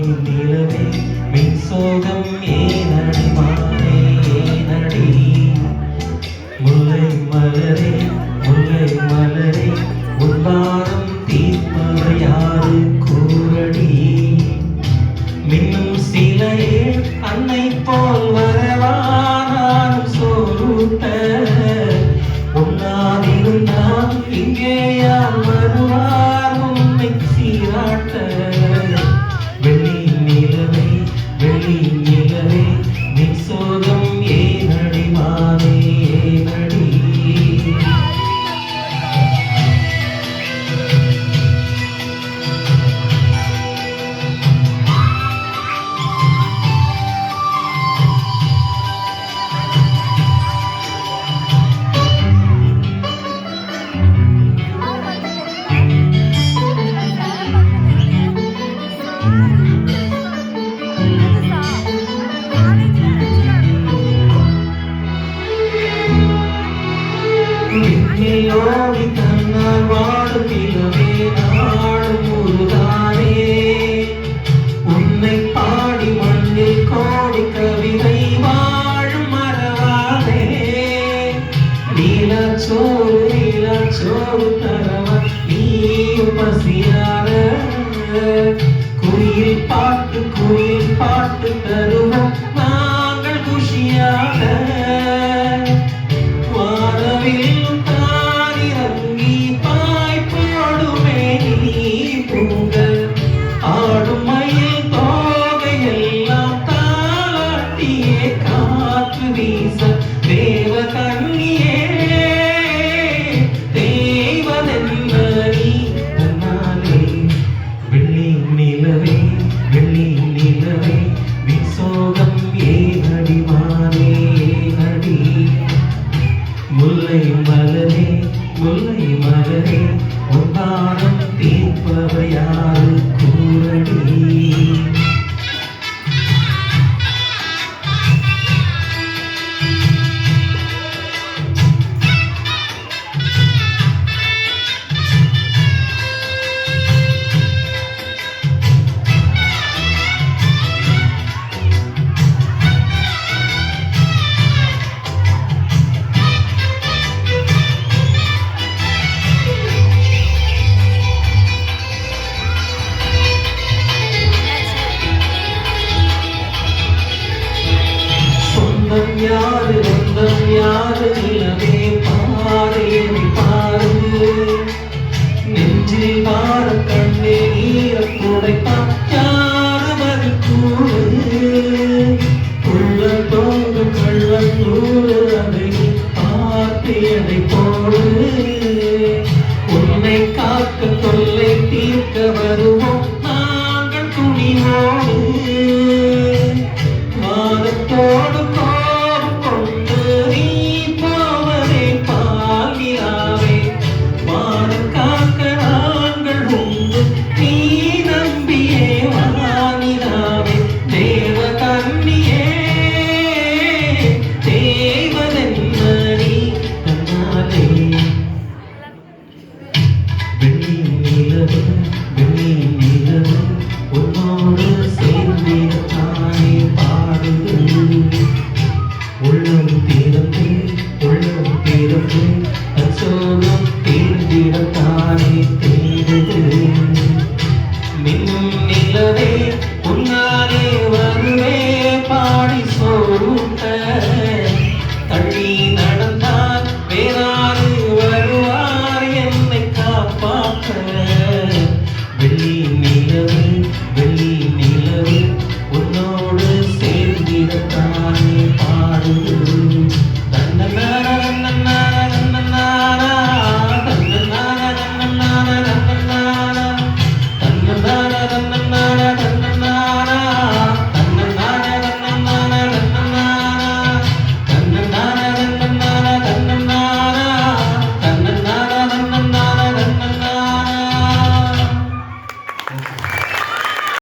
நிலவே மின் சோகம் ஏனடி மானே ஏனடி முல்லை மலரே முல்லை மலரே உன்பாரம் தீர்ப்பவர் யாரு கூறடி மின்னும் சிலையே அன்னை போல் வரவா நானும் சோறுட்ட உன்னாதிருந்தால் இங்கே யார் வருவார் உன்னை சீராட்ட வெள்ளி நிலவே நின் சோகம் ஏனடி மானே ஏனடி ஓடி தன்னால் வாடும் நிலவே நாடும் முருகானே உன்னை பாடி மண்ணில் கோடி கவிதை வாழும் மரவானே நீலாச்சோறு தரவ நீயும் பசியார குயில் பாட்டு தருவோம் நாங்கள் குஷியாக வானவில் ஆடும் மயில் தோகையெல்லாம் தாளாட்டியே காற்று வீச தேவ கண்ணியே தேவதென்ன நீ தன்னாலே வெள்ளி நிலவே விசோகம் ஏனடி மானே ஏனடி முல்லை மலரே உன்னாரம் தீர்ப்பவர் யாரு கூறடி யாரு நிலவே